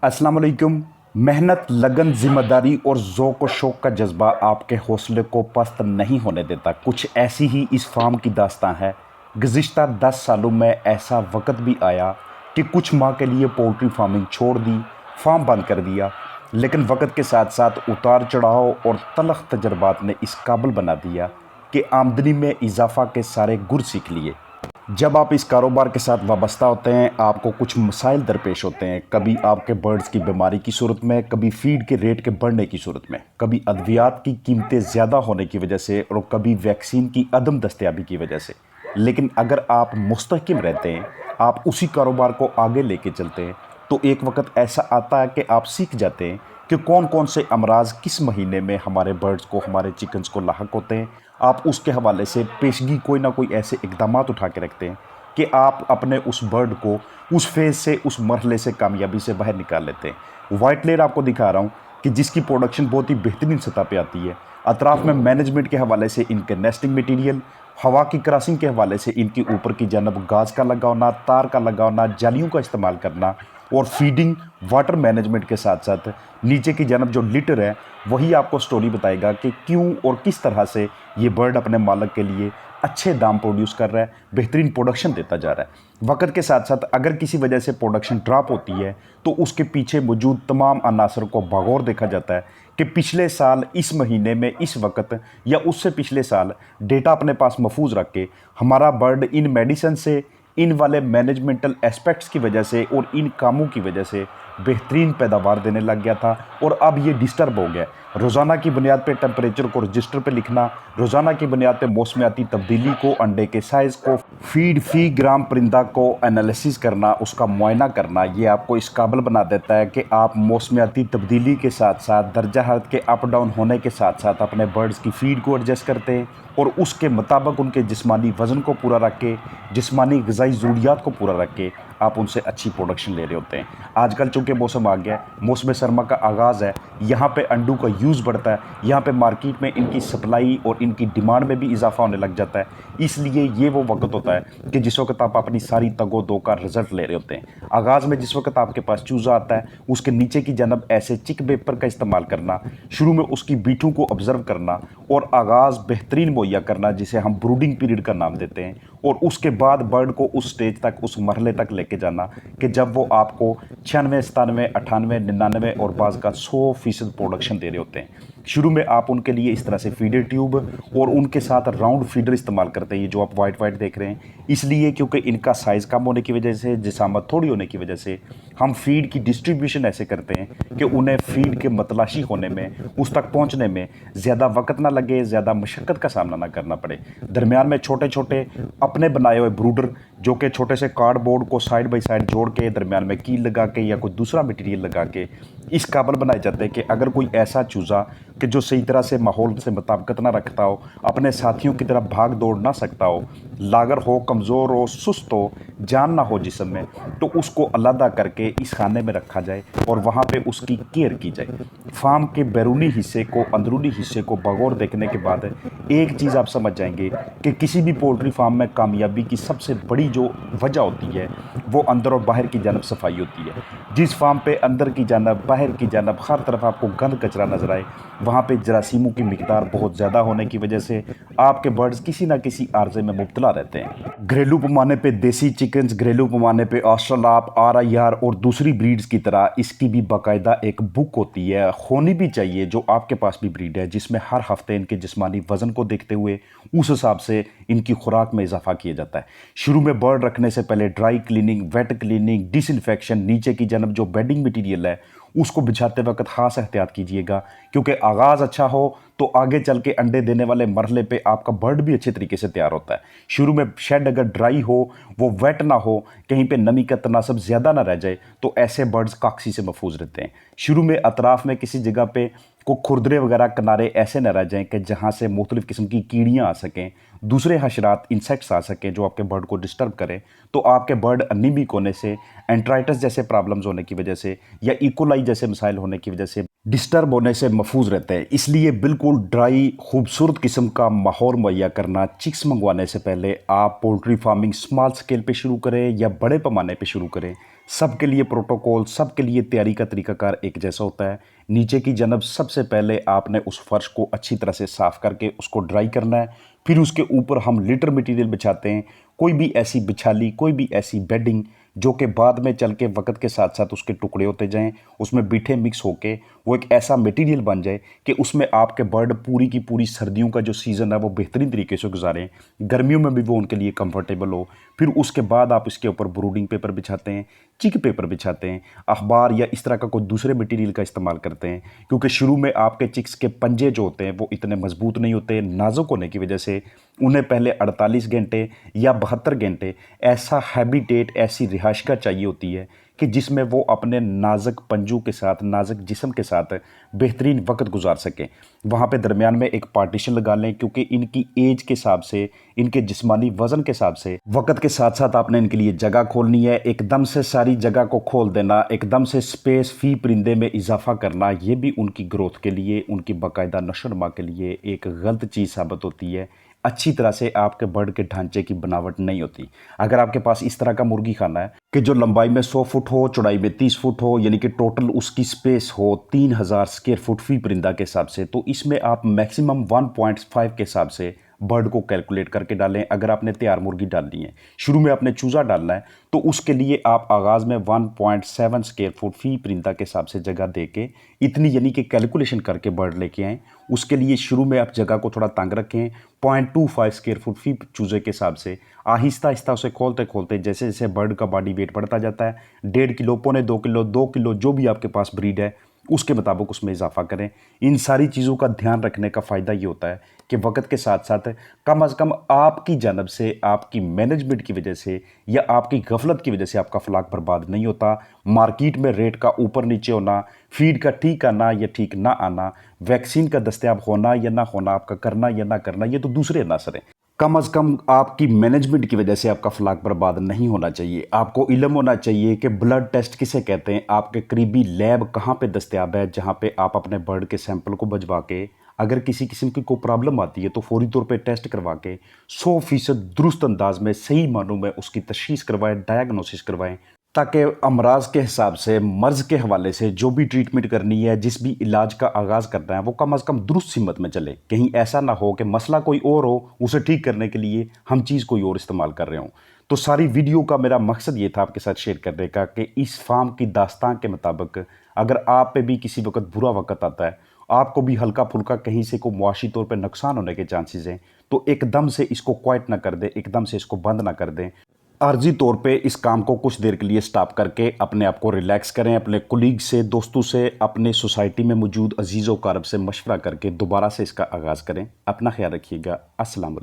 अस्सलाम वालेकुम। मेहनत, लगन, जिम्मेदारी और ज़ौक़ व शौक़ का जज्बा आपके हौसले को पस्त नहीं होने देता। कुछ ऐसी ही इस फार्म की दास्तां है। गुज़िश्ता 10 सालों में ऐसा वक्त भी आया कि कुछ माह के लिए पोल्ट्री फार्मिंग छोड़ दी, फार्म बंद कर दिया, लेकिन वक्त के साथ साथ उतार चढ़ाव और तलख़ तजर्बात ने इस काबिल बना दिया कि आमदनी में इजाफ़ा के सारे गुर सीख लिए। जब आप इस कारोबार के साथ वाबस्ता होते हैं, आपको कुछ मसाइल दरपेश होते हैं। कभी आपके बर्ड्स की बीमारी की सूरत में, कभी फीड के रेट के बढ़ने की सूरत में, कभी अद्वियात की कीमतें ज़्यादा होने की वजह से और कभी वैक्सीन की अदम दस्तयाबी की वजह से। लेकिन अगर आप मुस्तहकिम रहते हैं, आप उसी कारोबार को आगे लेके चलते हैं, तो एक वक्त ऐसा आता है कि आप सीख जाते हैं कि कौन कौन से अमराज किस महीने में हमारे बर्ड्स को, हमारे चिकन्स को लाहक होते हैं। आप उसके हवाले से पेशगी कोई ना कोई ऐसे इक़दामात उठा के रखते हैं कि आप अपने उस बर्ड को उस फेज़ से, उस मरहले से कामयाबी से बाहर निकाल लेते हैं। वाइट लेयर आपको दिखा रहा हूँ कि जिसकी प्रोडक्शन बहुत ही बेहतरीन सतह पे आती है। अतराफ़ में मैनेजमेंट के हवाले से इनके नेस्टिंग मटीरियल, हवा की क्रॉसिंग के हवाले से इनकी ऊपर की जानब गाज का लगा होना, तार का लगा होना, जालियों का इस्तेमाल करना और फीडिंग, वाटर मैनेजमेंट के साथ साथ नीचे की जानब जो लिटर है, वही आपको स्टोरी बताएगा कि क्यों और किस तरह से ये बर्ड अपने मालिक के लिए अच्छे दाम प्रोड्यूस कर रहा है, बेहतरीन प्रोडक्शन देता जा रहा है। वक्त के साथ साथ अगर किसी वजह से प्रोडक्शन ड्रॉप होती है तो उसके पीछे मौजूद तमाम अनासर को बगौर देखा जाता है कि पिछले साल इस महीने में इस वक्त या उससे पिछले साल डेटा अपने पास महफूज रख के हमारा बर्ड इन मेडिसिन से, इन वाले मैनेजमेंटल एस्पेक्ट्स की वजह से और इन कामों की वजह से बेहतरीन पैदावार देने लग गया था और अब ये डिस्टर्ब हो गया। रोज़ाना की बुनियाद पे टेम्परेचर को रजिस्टर पे लिखना, रोज़ाना की बुनियाद पे मौसमियाती तब्दीली को, अंडे के साइज़ को, फीड फी ग्राम परिंदा को एनालिसिस करना, उसका मुआयना करना, ये आपको इस काबिल बना देता है कि आप मौसमियाती तब्दीली के साथ साथ दर्जा हरारत के अप डाउन होने के साथ साथ अपने बर्ड्स की फीड को एडजस्ट करते हैं और उसके मुताबिक उनके जिस्मानी वज़न को पूरा रख के, जिस्मानी ग़िज़ाई ज़रूरियात को पूरा रख के आप उनसे अच्छी प्रोडक्शन ले रहे होते हैं। आजकल चूँकि मौसम आ गया है, मौसम सरमा का आगाज़ है, यहाँ पे अंडों का यूज़ बढ़ता है, यहाँ पे मार्केट में इनकी सप्लाई और इनकी डिमांड में भी इजाफा होने लग जाता है। इसलिए ये वो वक्त होता है कि जिस वक्त आप अपनी सारी तगो दो का रिजल्ट ले रहे होते हैं। आगाज़ में जिस वक्त आपके पास चूज़ा आता है, उसके नीचे की जानब ऐसे चिक पेपर का इस्तेमाल करना, शुरू में उसकी बीठों को ऑब्ज़र्व करना और आगाज़ बेहतरीन मुहैया करना, जिसे हम ब्रूडिंग पीरियड का नाम देते हैं, और उसके बाद बर्ड को उस स्टेज तक, उस मरहले तक लेके जाना कि जब वो आपको 96, 97, 98, 99 और बाज़ का 100% प्रोडक्शन दे रहे होते हैं। शुरू में आप उनके लिए इस तरह से फीडर ट्यूब और उनके साथ राउंड फीडर इस्तेमाल करते हैं, ये जो आप वाइट वाइट देख रहे हैं, इसलिए क्योंकि इनका साइज़ कम होने की वजह से, जिसामत थोड़ी होने की वजह से हम फीड की डिस्ट्रीब्यूशन ऐसे करते हैं कि उन्हें फीड के मतलाशी होने में, उस तक पहुंचने में ज़्यादा वक्त ना लगे, ज़्यादा मशक्क़त का सामना ना करना पड़े। दरमियान में छोटे छोटे अपने बनाए हुए ब्रूडर, जो कि छोटे से कार्डबोर्ड को साइड बाई साइड जोड़ के दरमियान में कील लगा के या कोई दूसरा मटेरियल लगा के इस काबिल बनाए जाते हैं कि अगर कोई ऐसा चूज़ा कि जो सही तरह से माहौल से मुताबिकत ना रखता हो, अपने साथियों की तरह भाग दौड़ ना सकता हो, लागर हो, कमज़ोर हो, सुस्त हो, जान ना हो जिस्म में, तो उसको अलहदा करके इस खाने में रखा जाए और वहाँ पे उसकी केयर की जाए। फार्म के बैरूनी हिस्से को, अंदरूनी हिस्से को बगौर देखने के बाद एक चीज़ आप समझ जाएंगे कि किसी भी पोल्ट्री फार्म में कामयाबी की सबसे बड़ी जो वजह होती है वो अंदर और बाहर की जानब सफाई होती है। जिस फार्म पे अंदर की जानब, बाहर की जानब हर तरफ आपको गंद कचरा नजर आए, वहाँ पे जरासीमों की मिकदार बहुत ज़्यादा होने की वजह से आपके बर्ड्स किसी ना किसी आर्जे में मुब्तला रहते हैं। घरेलू पैमाने पे देसी चिकन्स, घरेलू पैमाने पे ऑस्ट्रेलाप, RIR और दूसरी ब्रीड्स की तरह इसकी भी बाकायदा एक बुक होती है, होनी भी चाहिए, जो आपके पास भी ब्रीड है, जिसमें हर हफ्ते इनके जिस्मानी वज़न को देखते हुए उस हिसाब से इनकी खुराक में इजाफा किया जाता है। शुरू में बर्ड रखने से पहले dry cleaning, wet cleaning, disinfection, नीचे की जानब जो बेडिंग मटीरियल है उसको बिछाते वक्त खास एहतियात कीजिएगा, क्योंकि आगाज़ अच्छा हो तो आगे चल के अंडे देने वाले मरहले पे आपका बर्ड भी अच्छे तरीके से तैयार होता है। शुरू में शेड अगर ड्राई हो, वो वेट ना हो, कहीं पे नमी का तनासब ज़्यादा ना रह जाए, तो ऐसे बर्ड्स काक्सी से महफूज रहते हैं। शुरू में अतराफ़ में किसी जगह पे को खुरदरे वगैरह किनारे ऐसे न रह जाएं कि जहाँ से मुख्तलिफ़ किस्म की कीड़ियाँ आ सकें, दूसरे हशरात, इंसेक्ट्स आ सकें जो आपके बर्ड को डिस्टर्ब करें, तो आपके बर्ड अनीमिक होने से, एंट्राइटिस जैसे प्रॉब्लम्स होने की वजह से या इकोलाई जैसे मसाइल होने की वजह से डिस्टर्ब होने से महफूज रहते हैं। इसलिए बिल्कुल ड्राई खूबसूरत किस्म का माहौल मुहैया करना, चिक्स मंगवाने से पहले आप पोल्ट्री फार्मिंग स्मॉल स्केल पे शुरू करें या बड़े पैमाने पे शुरू करें, सबके लिए प्रोटोकॉल, सबके लिए तैयारी का तरीकाकार एक जैसा होता है। नीचे की जनब सबसे पहले आपने उस फर्श को अच्छी तरह से साफ़ करके उसको ड्राई करना है। फिर उसके ऊपर हम लिटर मटेरियल बिछाते हैं, कोई भी ऐसी बिछाली, कोई भी ऐसी बेडिंग जो कि बाद में चल के वक्त के साथ साथ उसके टुकड़े होते जाएं, उसमें बिठे मिक्स होके वो एक ऐसा मटेरियल बन जाए कि उसमें आपके बर्ड पूरी की पूरी सर्दियों का जो सीज़न है वो बेहतरीन तरीके से गुजारें, गर्मियों में भी वो उनके लिए कंफर्टेबल हो। फिर उसके बाद आप इसके ऊपर ब्रूडिंग पेपर बिछाते हैं, चिक पेपर बिछाते हैं, अखबार या इस तरह का कोई दूसरे मटेरियल का इस्तेमाल करते हैं, क्योंकि शुरू में आपके चिक्स के पंजे जो होते हैं वो इतने मजबूत नहीं होते। नाजुक होने की वजह से उन्हें पहले 48 घंटे या 72 घंटे ऐसा हैबिटेट, ऐसी रिहाइशगाह चाहिए होती है कि जिसमें वो अपने नाजुक पंजों के साथ, नाजुक जिस्म के साथ बेहतरीन वक्त गुजार सकें। वहाँ पे दरमियान में एक पार्टीशन लगा लें, क्योंकि इनकी एज के हिसाब से, इनके जिस्मानी वज़न के हिसाब से वक्त के साथ साथ आपने इनके लिए जगह खोलनी है। एकदम से सारी जगह को खोल देना, एकदम से स्पेस फ़ी परिंदे में इजाफा करना, ये भी उनकी ग्रोथ के लिए, उनकी बाकायदा नशोनुमा के लिए एक गलत चीज़ साबित होती है। अच्छी तरह से आपके बर्ड के ढांचे की बनावट नहीं होती। अगर आपके पास इस तरह का मुर्गी खाना है कि जो लंबाई में 100 फुट हो, चौड़ाई में 30 फुट हो, यानी कि टोटल उसकी स्पेस हो 3000 स्क्वायर फुट फी परिंदा के हिसाब से, तो इसमें आप मैक्सिमम 1.5 के हिसाब से बर्ड को कैलकुलेट करके डालें। अगर आपने तैयार मुर्गी डालनी है, शुरू में आपने चूज़ा डालना है, तो उसके लिए आप आगाज़ में 1.7 स्क्वायर फुट फी परिंदा के हिसाब से जगह दे के इतनी यानी कि कैलकुलेशन करके बर्ड लेके आएँ। उसके लिए शुरू में आप जगह को थोड़ा तंग रखें, 0.25 स्क्वायर फुट फी चूज़े के हिसाब से आहिस्ता आहिस्ता उसे खोलते खोलते जैसे जैसे बर्ड का बॉडी वेट बढ़ता जाता है, 1.5 किलो, 1.25 किलो, 2 किलो, जो भी आपके पास ब्रीड है उसके मुताबिक उसमें इजाफा करें। इन सारी चीज़ों का ध्यान रखने का फ़ायदा ये होता है कि वक्त के साथ साथ कम अज़ कम आपकी जानब से, आपकी मैनेजमेंट की वजह से या आपकी गफलत की वजह से आपका फलाक बर्बाद नहीं होता। मार्केट में रेट का ऊपर नीचे होना, फीड का ठीक आना या ठीक ना आना, वैक्सीन का दस्तयाब होना या ना होना, आपका करना या ना करना, ये तो दूसरे अनासर हैं। कम अज़ कम आपकी मैनेजमेंट की वजह से आपका फलाक बर्बाद नहीं होना चाहिए। आपको इल्म होना चाहिए कि ब्लड टेस्ट किसे कहते हैं, आपके करीबी लैब कहाँ पे दस्तयाब है, जहाँ पे आप अपने बर्ड के सैंपल को भिजवा के अगर किसी किस्म की कोई प्रॉब्लम आती है तो फौरी तौर पे टेस्ट करवा के 100% दुरुस्त अंदाज में, सही मानों में उसकी तशखीस करवाएं, डायग्नोसिस करवाएं, ताकि अमराज के हिसाब से, मर्ज़ के हवाले से जो भी ट्रीटमेंट करनी है, जिस भी इलाज का आगाज़ करना है, वो कम अज़ कम दुरुस्त सिमत में चले। कहीं ऐसा ना हो कि मसला कोई और हो, उसे ठीक करने के लिए हम चीज़ कोई और इस्तेमाल कर रहे हों। तो सारी वीडियो का मेरा मकसद ये था आपके साथ शेयर करने का कि इस फार्म की दास्तान के मुताबिक अगर आप पे भी किसी वक्त बुरा वक्त आता है, आपको भी हल्का फुल्का कहीं से कोई मुआशी तौर पे नुकसान होने के चांसेस हैं, तो एकदम से इसको क्वाइट ना कर दें, एकदम से इसको बंद ना कर दें। आर्जी तौर पे इस काम को कुछ देर के लिए स्टॉप करके अपने आप को रिलैक्स करें, अपने कुलीग से, दोस्तों से, अपने सोसाइटी में मौजूद अजीज़ व कारब से मशवरा करके दोबारा से इसका आगाज़ करें। अपना ख्याल रखिएगा। अस्सलाम वालेकुम।